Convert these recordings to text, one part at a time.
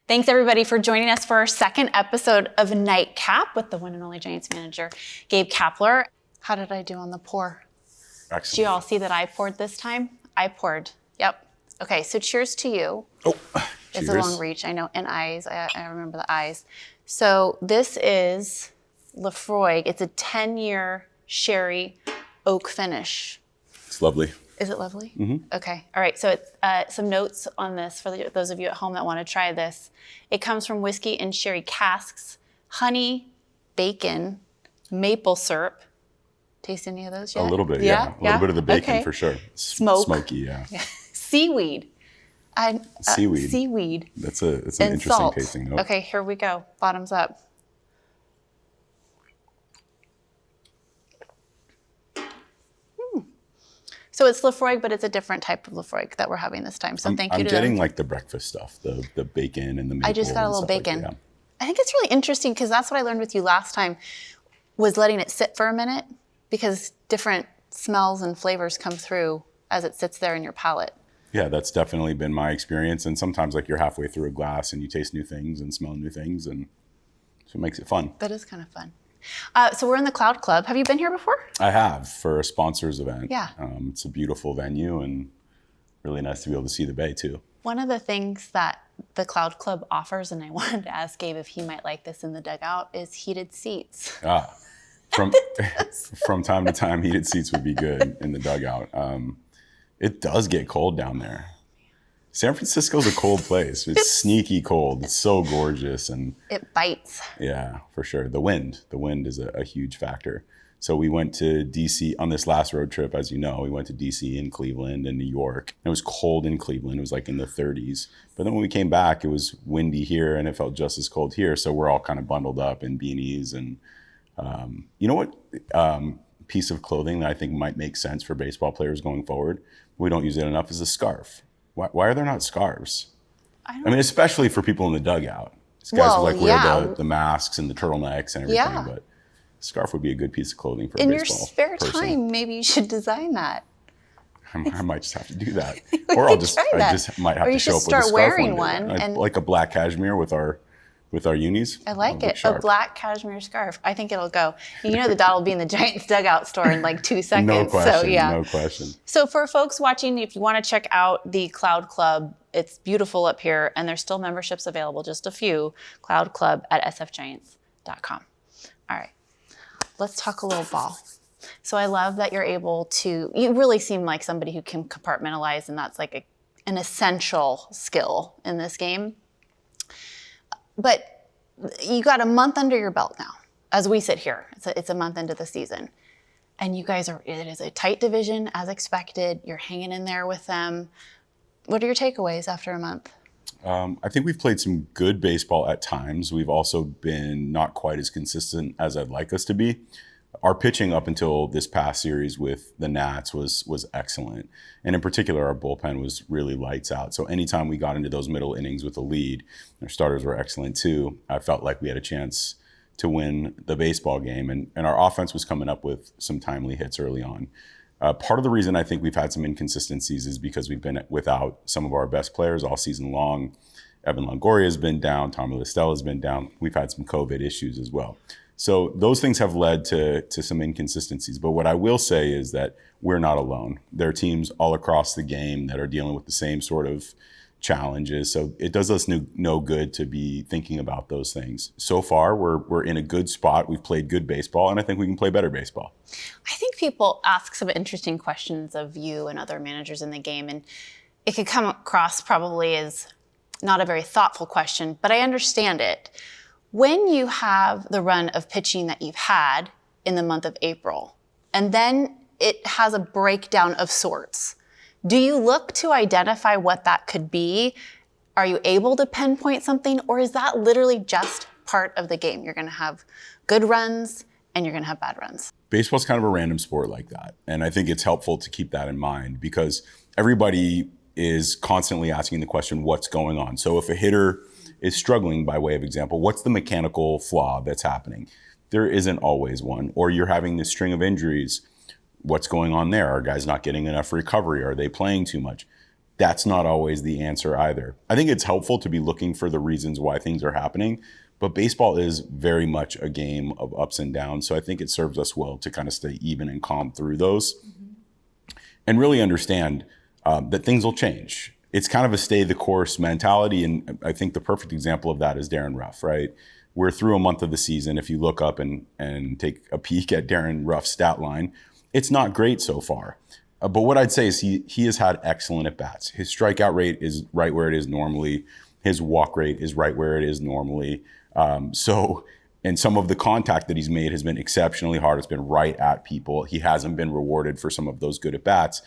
Thanks everybody for joining us for our second episode of Nightcap with the one and only Giants manager, Gabe Kapler. How did I do on the pour? Excellent. Did you all see that I poured this time? I poured. Yep. Okay, so cheers to you. Oh, It's cheers. a long reach, I know, and eyes. I remember the eyes. So this is Lefroy. It's a 10-year sherry oak finish. It's lovely. Is it lovely? Mm-hmm. Okay. All right. So it's some notes on this for those of you at home that want to try this. It comes from whiskey and sherry casks, honey, bacon, maple syrup. Taste any of those yet? A little bit, yeah. A little bit of the bacon Okay. for sure. Smoke. Smoky, yeah. Seaweed. Seaweed. Seaweed. It's an And interesting salt. tasting note. Okay, here we go. Bottoms up. So it's Lefroy, but it's a different type of Lefroy that we're having this time. So thank you I'm to getting them. like the breakfast stuff, the bacon and the maple. I just got a and little stuff like bacon. that, yeah. I think it's really interesting because that's what I learned with you last time, was letting it sit for a minute because different smells and flavors come through as it sits there in your palate. Yeah, that's definitely been my experience. And sometimes like you're halfway through a glass and you taste new things and smell new things, and so it makes it fun. That is kind of fun. So we're in the Cloud Club. Have you been here before? I have for a sponsors event. Yeah. It's a beautiful venue and really nice to be able to see the bay too. One of the things that the Cloud Club offers, and I wanted to ask Gabe if he might like this in the dugout, is heated seats. From time to time, heated seats would be good in the dugout. It does get cold down there. San Francisco's a cold place. It's sneaky cold. It's so gorgeous. And It bites. yeah, for sure. The wind is a huge factor. So we went to DC on this last road trip, as you know. We went to DC and Cleveland and New York. It was cold in Cleveland. It was like in the 30s. But then when we came back, it was windy here and it felt just as cold here. So we're all kind of bundled up in beanies. And you know what piece of clothing that I think might make sense for baseball players going forward? We don't use it enough, is a scarf. Why are there not scarves? I mean, especially for people in the dugout. These guys who wear the masks and the turtlenecks and everything. Yeah. But scarf would be a good piece of clothing for a In your baseball spare person. time, maybe you should design that. I might just have to do that, We or could try I that. just might have Or to you show should up with a start scarf wearing one day. one I and- like a black cashmere with our unis. I like Look it. A sharp. black cashmere scarf. I think it'll go. You know the dot will be in the Giants dugout store in like 2 seconds. No question. So yeah. No question. So for folks watching, if you want to check out the Cloud Club, it's beautiful up here and there's still memberships available, just a few. Cloud Club at sfgiants.com. All right, let's talk a little ball. So I love that you're able to, you really seem like somebody who can compartmentalize, and that's like an essential skill in this game. But you got a month under your belt now, as we sit here. It's a month into the season. And you guys it is a tight division, as expected. You're hanging in there with them. What are your takeaways after a month? I think we've played some good baseball at times. We've also been not quite as consistent as I'd like us to be. Our pitching up until this past series with the Nats was excellent. And in particular, our bullpen was really lights out. So anytime we got into those middle innings with a lead, our starters were excellent too. I felt like we had a chance to win the baseball game. And our offense was coming up with some timely hits early on. Part of the reason I think we've had some inconsistencies is because we've been without some of our best players all season long. Evan Longoria has been down. Tommy La Stella has been down. We've had some COVID issues as well. So those things have led to some inconsistencies. But what I will say is that we're not alone. There are teams all across the game that are dealing with the same sort of challenges. So it does us no good to be thinking about those things. So far, we're in a good spot. We've played good baseball, and I think we can play better baseball. I think people ask some interesting questions of you and other managers in the game, and it could come across probably as not a very thoughtful question, but I understand it. When you have the run of pitching that you've had in the month of April, and then it has a breakdown of sorts, do you look to identify what that could be? Are you able to pinpoint something, or is that literally just part of the game? You're going to have good runs and you're going to have bad runs. Baseball's kind of a random sport like that. And I think it's helpful to keep that in mind because everybody is constantly asking the question, what's going on? So if a hitter is struggling, by way of example, what's the mechanical flaw that's happening? There isn't always one. Or you're having this string of injuries. What's going on there? Are guys not getting enough recovery? Are they playing too much? that's not always the answer either. I think it's helpful to be looking for the reasons why things are happening, but baseball is very much a game of ups and downs. So I think it serves us well to kind of stay even and calm through those and really understand that things will change. It's kind of a stay the course mentality. And I think the perfect example of that is Darren Ruff, right? We're through a month of the season. If you look up and take a peek at Darren Ruff's stat line, it's not great so far. But what I'd say is he has had excellent at-bats. His strikeout rate is right where it is normally. His walk rate is right where it is normally. And some of the contact that he's made has been exceptionally hard. It's been right at people. He hasn't been rewarded for some of those good at-bats.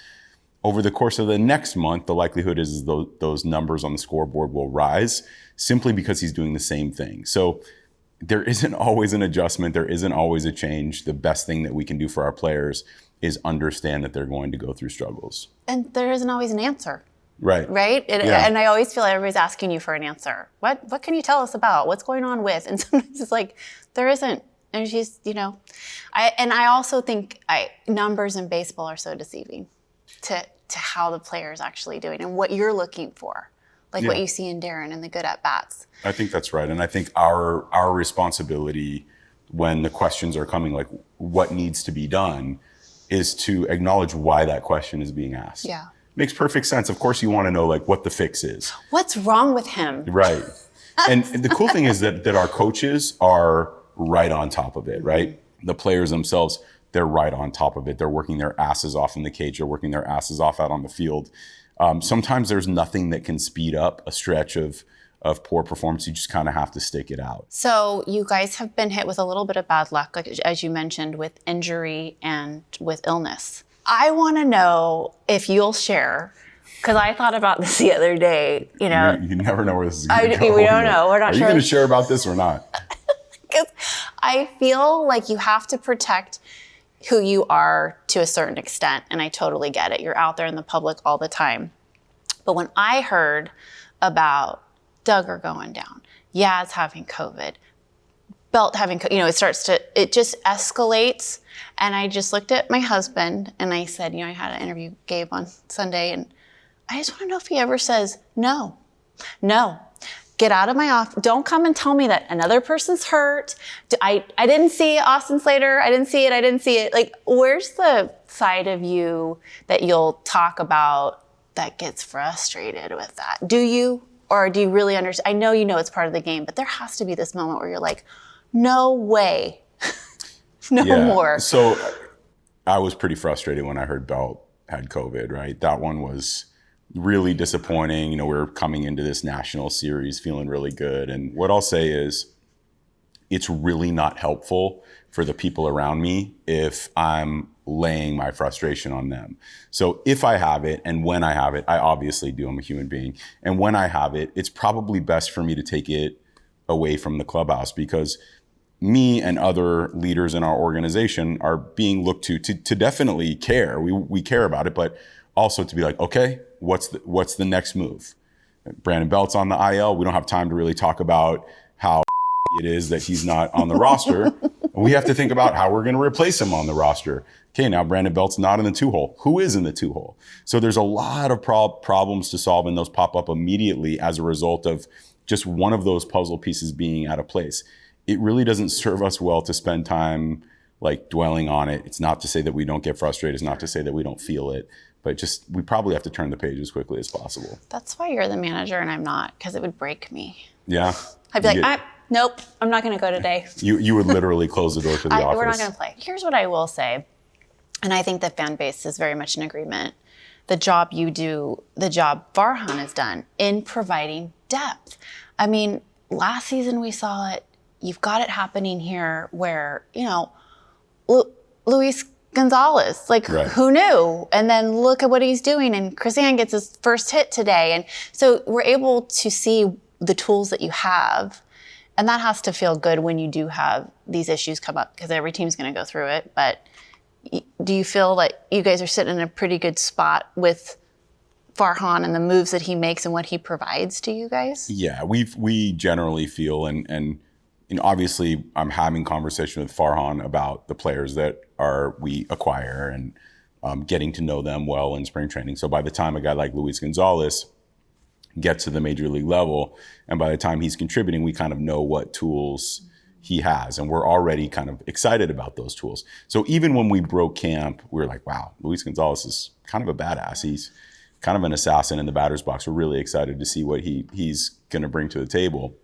Over the course of the next month, the likelihood is those numbers on the scoreboard will rise simply because he's doing the same thing. So there isn't always an adjustment. There isn't always a change. The best thing that we can do for our players is understand that they're going to go through struggles. And there isn't always an answer. Right. Right? Yeah. And I always feel like everybody's asking you for an answer. What can you tell us about? What's going on with? And sometimes it's like, there isn't. And she's, I also think numbers in baseball are so deceiving to how the player's actually doing and what you're looking for. Like what you see in Darren and the good at-bats. I think that's right. And I think our responsibility when the questions are coming, like what needs to be done, is to acknowledge why that question is being asked. Yeah. Makes perfect sense. Of course, you want to know like what the fix is. What's wrong with him? Right. And the cool thing is that our coaches are right on top of it, right? The players themselves, they're right on top of it. They're working their asses off in the cage. They're working their asses off out on the field. Sometimes there's nothing that can speed up a stretch of poor performance. You just kind of have to stick it out. So you guys have been hit with a little bit of bad luck, like, as you mentioned, with injury and with illness. I want to know if you'll share, because I thought about this the other day. You never know where this is going to go. We don't know. We're not sure. Are you going to share about this or not? Because I feel like you have to protect who you are to a certain extent, and I totally get it. You're out there in the public all the time. But when I heard about Duggar going down, Yaz having COVID, Belt having, it just escalates. And I just looked at my husband and I said, I had to interview Gabe on Sunday, and I just want to know if he ever says, no, get out of my office. Don't come and tell me that another person's hurt. I didn't see Austin Slater. I didn't see it. Like, where's the side of you that you'll talk about that gets frustrated with that? Do you? Or do you really understand? I know it's part of the game, but there has to be this moment where you're like, no way. No more. So I was pretty frustrated when I heard Belt had COVID, right? That one was really disappointing. We were coming into this national series feeling really good. And what I'll say is it's really not helpful for the people around me if I'm laying my frustration on them. So if I have it, and when I have it, I obviously do, I'm a human being. And when I have it, it's probably best for me to take it away from the clubhouse, because me and other leaders in our organization are being looked to definitely care. We care about it, but also to be like, okay, what's the next move? Brandon Belt's on the IL. We don't have time to really talk about how it is that he's not on the roster. We have to think about how we're going to replace him on the roster. Okay, now Brandon Belt's not in the 2-hole. Who is in the 2-hole? So there's a lot of problems to solve, and those pop up immediately as a result of just one of those puzzle pieces being out of place. It really doesn't serve us well to spend time like dwelling on it. It's not to say that we don't get frustrated. It's not to say that we don't feel it, but just we probably have to turn the page as quickly as possible. That's why you're the manager and I'm not, because it would break me. Yeah. I'd be like, nope, I'm not going to go today. You would literally close the door to the office. We're not going to play. Here's what I will say, and I think the fan base is very much in agreement. The job you do, the job Farhan has done in providing depth. I mean, last season we saw it. You've got it happening here where, Luis Gonzalez, right. Who knew? And then look at what he's doing. And Chris Ann gets his first hit today. And so we're able to see the tools that you have. And that has to feel good when you do have these issues come up, because every team's going to go through it. But do you feel like you guys are sitting in a pretty good spot with Farhan and the moves that he makes and what he provides to you guys? Yeah, we generally feel, and obviously I'm having conversation with Farhan about the players that we acquire, and getting to know them well in spring training. So by the time a guy like Luis Gonzalez gets to the major league level, and by the time he's contributing, we kind of know what tools he has, and we're already kind of excited about those tools. So even when we broke camp, we were like, wow, Luis Gonzalez is kind of a badass. He's kind of an assassin in the batter's box. We're really excited to see what he's going to bring to the table.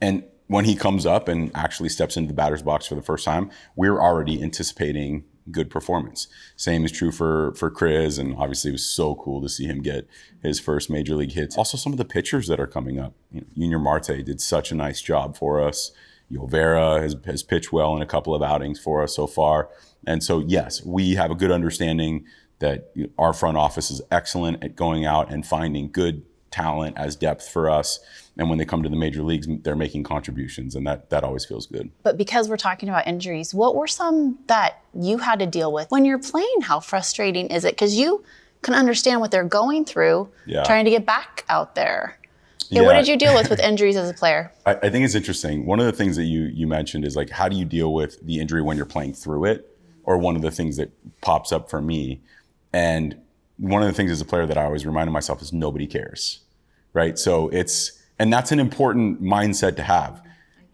And when he comes up and actually steps into the batter's box for the first time, we're already anticipating good performance. Same is true for Chris, and obviously it was so cool to see him get his first major league hits. Also, some of the pitchers that are coming up. Junior Marte did such a nice job for us. Yovera has pitched well in a couple of outings for us so far. And so, yes, we have a good understanding that our front office is excellent at going out and finding good talent as depth for us. And when they come to the major leagues, they're making contributions, and that always feels good. But because we're talking about injuries, what were some that you had to deal with when you're playing? How frustrating is it? Because you can understand what they're going through, trying to get back out there. What did you deal with injuries as a player? I think it's interesting. One of the things that you mentioned is like, how do you deal with the injury when you're playing through it? Or one of the things that pops up for me. And one of the things as a player that I always reminded myself is nobody cares, right? So and that's an important mindset to have.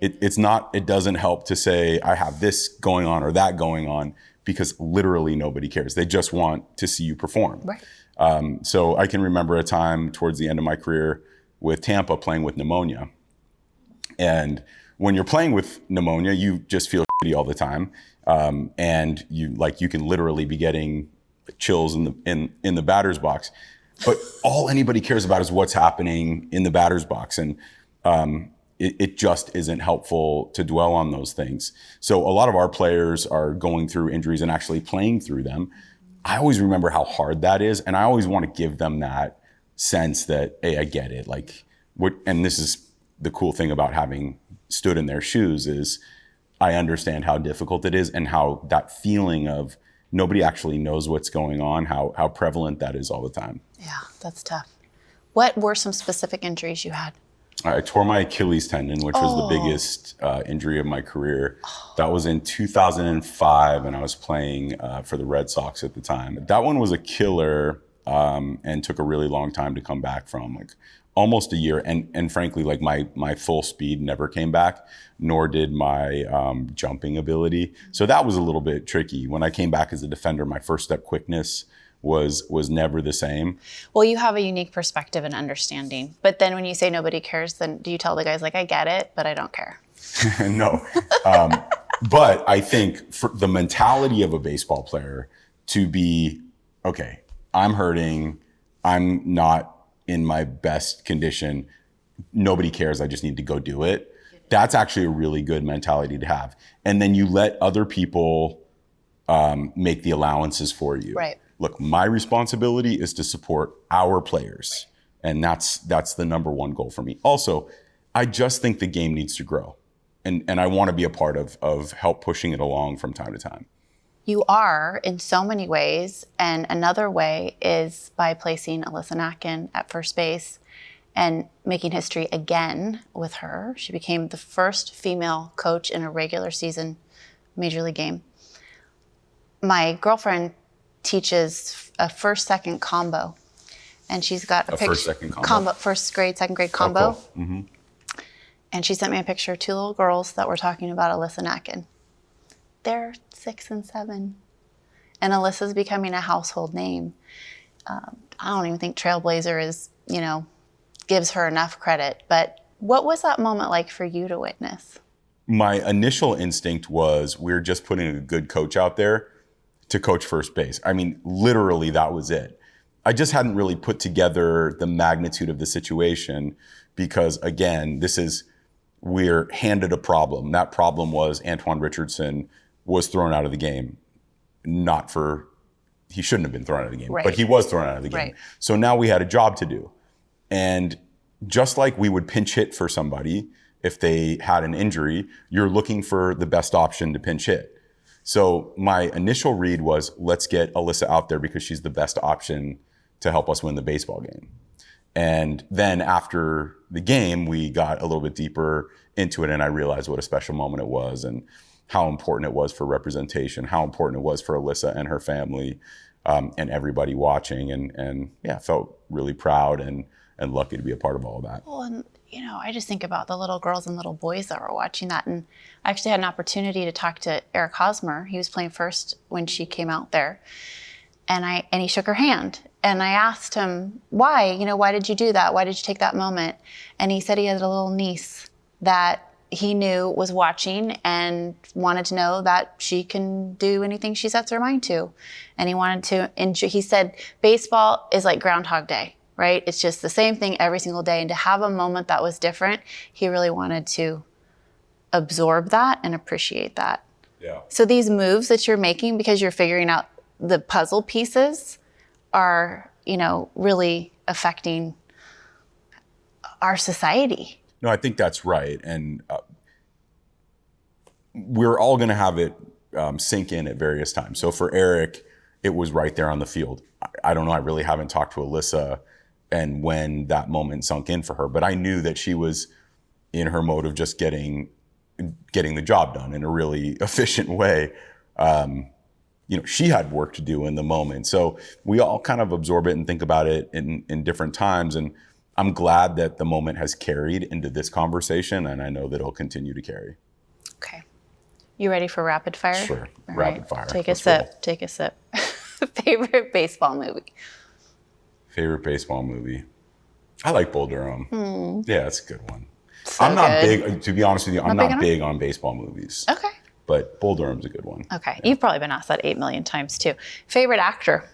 It doesn't help to say, I have this going on or that going on, because literally nobody cares. They just want to see you perform. Right. So I can remember a time towards the end of my career with Tampa playing with pneumonia. And when you're playing with pneumonia, you just feel shitty all the time. And you can literally be getting chills in the batter's box. But all anybody cares about is what's happening in the batter's box. And it just isn't helpful to dwell on those things. So a lot of our players are going through injuries and actually playing through them. I always remember how hard that is. And I always want to give them that sense that, hey, I get it. And this is the cool thing about having stood in their shoes, is I understand how difficult it is, and how that feeling of nobody actually knows what's going on, how prevalent that is all the time. Yeah, that's tough. What were some specific injuries you had? I tore my Achilles tendon, which was the biggest injury of my career. That was in 2005, and I was playing for the Red Sox at the time. That one was a killer, and took a really long time to come back from, like almost a year. And frankly, like my full speed never came back, nor did my jumping ability. So that was a little bit tricky. When I came back as a defender, my first step quickness was never the same. Well, you have a unique perspective and understanding. But then when you say nobody cares, then do you tell the guys, like, I get it, but I don't care? No. But I think for the mentality of a baseball player to be, okay, I'm hurting, I'm not in my best condition, nobody cares, I just need to go do it. That's actually a really good mentality to have. And then you let other people make the allowances for you. Right. Look, my responsibility is to support our players. And that's the number one goal for me. Also, I just think the game needs to grow. And I want to be a part of help pushing it along from time to time. You are in so many ways. And another way is by placing Alyssa Nakken at first base and making history again with her. She became the first female coach in a regular season Major League game. My girlfriend teaches a first-second combo. And she's got a picture. First-second combo? First grade, second grade combo. Oh, cool. Mm-hmm. And she sent me a picture of two little girls that were talking about Alyssa Nakken. They're 6 and 7. And Alyssa's becoming a household name. I don't even think Trailblazer is, gives her enough credit. But what was that moment like for you to witness? My initial instinct was, we're just putting a good coach out there to coach first base. I mean, literally that was it. I just hadn't really put together the magnitude of the situation because, again, we're handed a problem. That problem was Antoine Richardson was thrown out of the game. He shouldn't have been thrown out of the game, right. But he was thrown out of the game. Right. So now we had a job to do. And just like we would pinch hit for somebody if they had an injury, you're looking for the best option to pinch hit. So my initial read was, let's get Alyssa out there because she's the best option to help us win the baseball game. And then after the game, we got a little bit deeper into it, and I realized what a special moment it was. And how important it was for representation, how important it was for Alyssa and her family, and everybody watching. And yeah, felt really proud and lucky to be a part of all of that. Well, and I just think about the little girls and little boys that were watching that. And I actually had an opportunity to talk to Eric Hosmer. He was playing first when she came out there. And he shook her hand. And I asked him, why? Why did you do that? Why did you take that moment? And he said he had a little niece that he knew was watching and wanted to know that she can do anything she sets her mind to. And he wanted to enjoy. He said, baseball is like Groundhog Day, right? It's just the same thing every single day. And to have a moment that was different, he really wanted to absorb that and appreciate that. Yeah. So these moves that you're making because you're figuring out the puzzle pieces are, really affecting our society. No, I think that's right. And we're all going to have it sink in at various times. So for Eric, it was right there on the field. I don't know. I really haven't talked to Alyssa and when that moment sunk in for her, but I knew that she was in her mode of just getting the job done in a really efficient way. She had work to do in the moment. So we all kind of absorb it and think about it in different times. And I'm glad that the moment has carried into this conversation, and I know that it'll continue to carry. Okay. You ready for rapid fire? Sure. All Rapid right. fire. Take Let's a sip. roll. Take a sip. Favorite baseball movie? Favorite baseball movie? I like Bull Durham. Yeah, it's a good one. So I'm not good. big, to be honest with you, I'm Not big not on big on baseball movies. Okay. But Bull Durham's a good one. Okay. You've probably been asked that 8 million times too. Favorite actor?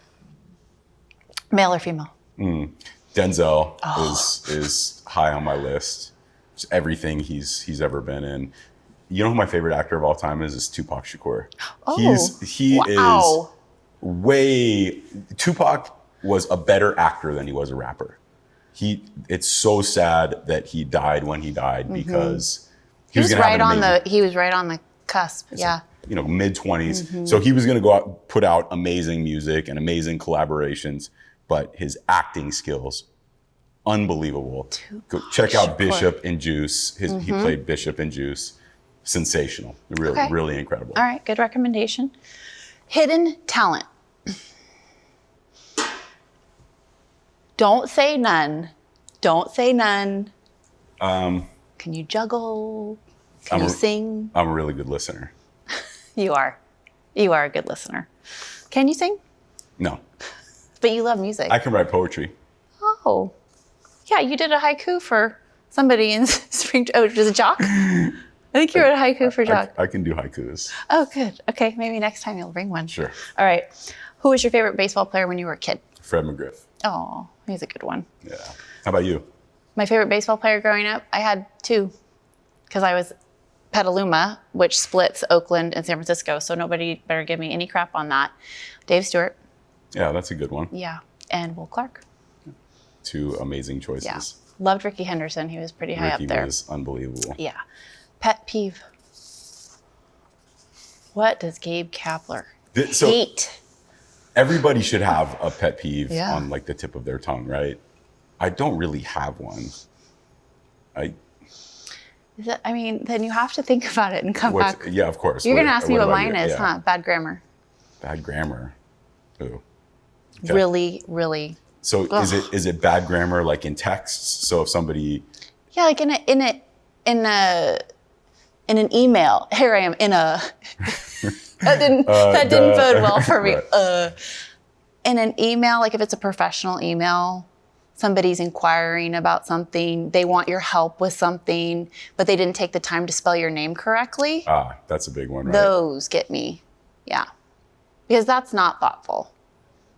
Male or female? Denzel is high on my list. Just everything he's ever been in. You know who my favorite actor of all time is Tupac Shakur. He Wow. is Tupac was a better actor than he was a rapper. It's so sad that he died when he died because He was gonna have right an on amazing- he was right on the cusp. Yeah. mid-20s. So he was going to go out, put out amazing music and amazing collaborations, but his acting skills, unbelievable. Go check out Bishop in Juice. He played Bishop in Juice. Sensational. Really, Okay. really incredible. All right. Good recommendation. Hidden talent. Don't say none. Don't say none. Can you juggle? Can you sing? I'm a really good listener. You are. You are a good listener. Can you sing? No, But you love music. I can write poetry. Oh. Yeah, you did a haiku for somebody in spring. Oh, was it Jock? I think you wrote a haiku for Jock. I can do haikus. Oh, good. Okay, maybe next time you'll bring one. Sure. All right. Who was your favorite baseball player when you were a kid? Fred McGriff. Oh, he's a good one. Yeah. How about you? My favorite baseball player growing up, I had two because I was Petaluma, which splits Oakland and San Francisco. So nobody better give me any crap on that. Dave Stewart. Yeah, that's a good one. Yeah. And Will Clark. Two amazing choices. Yeah. Loved Ricky Henderson. He was pretty high Ricky up there. was unbelievable. Yeah. Pet peeve. What does Gabe Kapler So hate? everybody should have a pet peeve Yeah. on like the tip of their tongue, right? I don't really have one. Then you have to think about it and come back. Yeah, of course. You're going to ask me what about mine you? is, Yeah. huh? Bad grammar. Bad grammar. Ooh. Okay. Really, really. So is it bad grammar like in texts? So if somebody Yeah, like in an email. Here I am in a. that didn't bode well for me. Right. In an email, like if it's a professional email, somebody's inquiring about something, they want your help with something, but they didn't take the time to spell your name correctly. That's a big one, right? Those get me. Yeah. Because that's not thoughtful.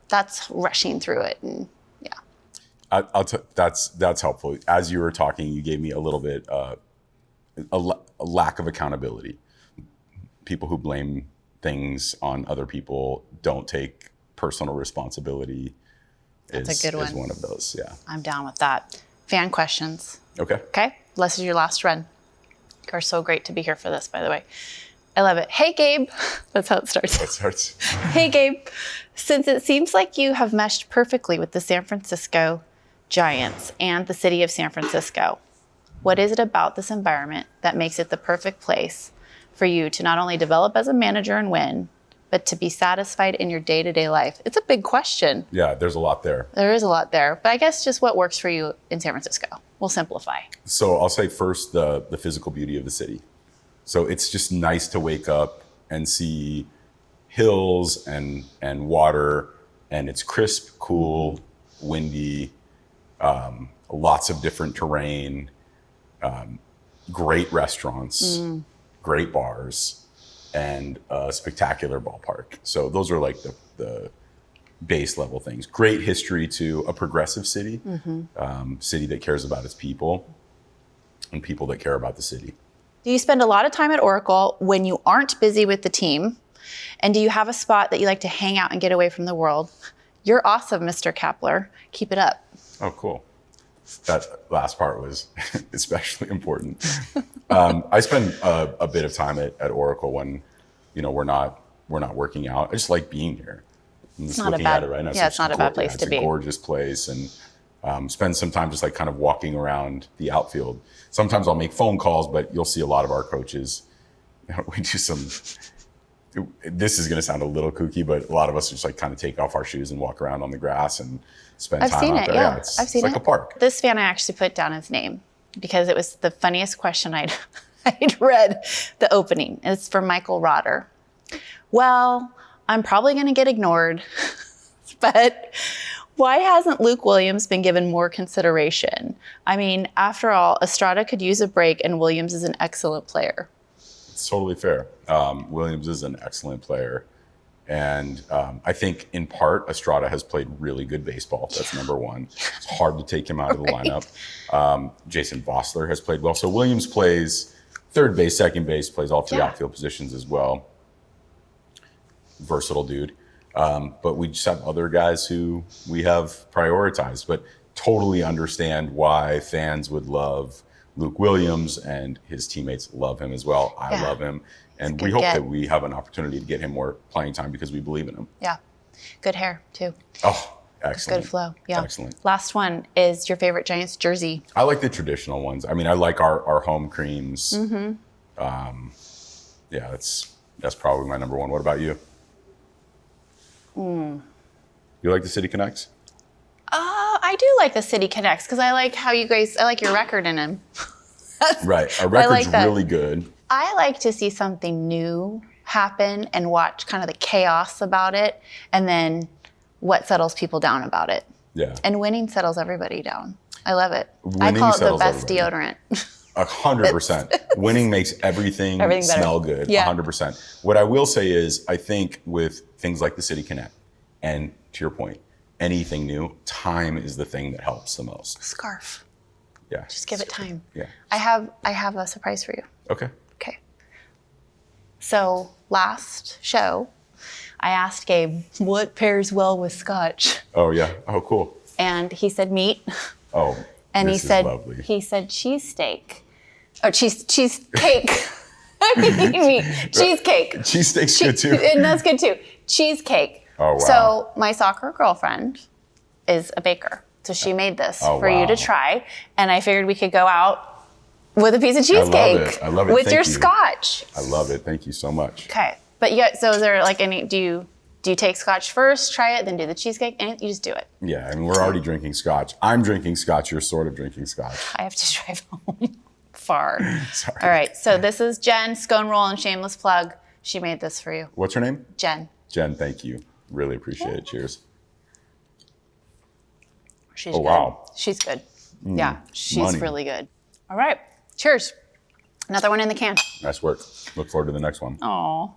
That's rushing through it. And yeah. That's helpful. As you were talking, you gave me a little bit a lack of accountability. People who blame things on other people don't take personal responsibility. That's a good one. Is one of those, yeah. I'm down with that. Fan questions. Okay. Okay? This is your last run. You are so great to be here for this, by the way. I love it. Hey, Gabe. That's how it starts. That starts. Hey, Gabe. Since it seems like you have meshed perfectly with the San Francisco Giants and the city of San Francisco, what is it about this environment that makes it the perfect place for you to not only develop as a manager and win, but to be satisfied in your day-to-day life? It's a big question. Yeah, there's a lot there. There is a lot there. But I guess just what works for you in San Francisco. We'll simplify. So I'll say first the physical beauty of the city. So it's just nice to wake up and see hills and water, and it's crisp, cool, windy, lots of different terrain, great restaurants, great bars, and a spectacular ballpark. So those are like the base level things. Great history to a progressive city, city that cares about its people and people that care about the city. Do you spend a lot of time at Oracle when you aren't busy with the team? And do you have a spot that you like to hang out and get away from the world? You're awesome, Mr. Kapler. Keep it up. Oh, cool. That last part was especially important. I spend a bit of time at Oracle when, we're not working out. I just like being here. I'm just looking at it right now. Yeah, it's not a bad place to be. It's a gorgeous place, and spend some time just like kind of walking around the outfield. Sometimes I'll make phone calls, but you'll see a lot of our coaches. We do some. This is going to sound a little kooky, but a lot of us just like kind of take off our shoes and walk around on the grass and spend time out there. Yeah, I've seen it. It's like a park. This fan, I actually put down his name because it was the funniest question I'd read the opening. It's for Michael Rotter. Well, I'm probably going to get ignored, but why hasn't Luke Williams been given more consideration? I mean, after all, Estrada could use a break, and Williams is an excellent player. It's totally fair. Williams is an excellent player. And I think in part, Estrada has played really good baseball. That's number one. It's hard to take him out of the lineup. Jason Vossler has played well. So Williams plays third base, second base, plays all three outfield positions as well. Versatile dude. But we just have other guys who we have prioritized, but totally understand why fans would love Luke Williams, and his teammates love him as well. I love him. And we hope that we have an opportunity to get him more playing time because we believe in him. Yeah. Good hair, too. Oh, excellent. Good flow. Yeah. Excellent. Last one is your favorite Giants jersey. I like the traditional ones. I mean, I like our home creams. Yeah, that's probably my number one. What about you? You like the City Connects? I do like the City Connects because I like how I like your record in them. Right. Our record's really good. I like to see something new happen and watch kind of the chaos about it and then what settles people down about it. Yeah. And winning settles everybody down. I love it. Winning I call it the best everybody. deodorant. 100%. Winning makes everything smell good. Yeah. 100%. What I will say is, I think with things like the City Connect, and to your point, anything new, time is the thing that helps the most. Scarf. Yeah. Just give it time. Yeah. I have a surprise for you. Okay. Okay. So last show, I asked Gabe, what pairs well with Scotch? Oh, yeah. Oh, cool. And he said meat. Oh, and this he said, is lovely. He said cheesesteak. Or cheesecake. I mean meat. Cheesecake. Cheesesteak's good too. And that's good too. Cheesecake. Oh, wow. So my soccer girlfriend is a baker. So she made this for you to try. And I figured we could go out with a piece of cheesecake. I love it. With Thank your you. Scotch. I love it. Thank you so much. Okay. But so is there like any, do you take Scotch first, try it, then do the cheesecake? And you just do it. Yeah, I mean, we're already drinking Scotch. I'm drinking Scotch. You're sort of drinking Scotch. I have to drive home far. Sorry. All right. So this is Jen, Scone Roll and Shameless Plug. She made this for you. What's her name? Jen. Jen, thank you. Really appreciate it. Cheers. She's good. Wow. She's good. Yeah, she's money. really good. All right. Cheers. Another one in the can. Nice work. Look forward to the next one. Aw.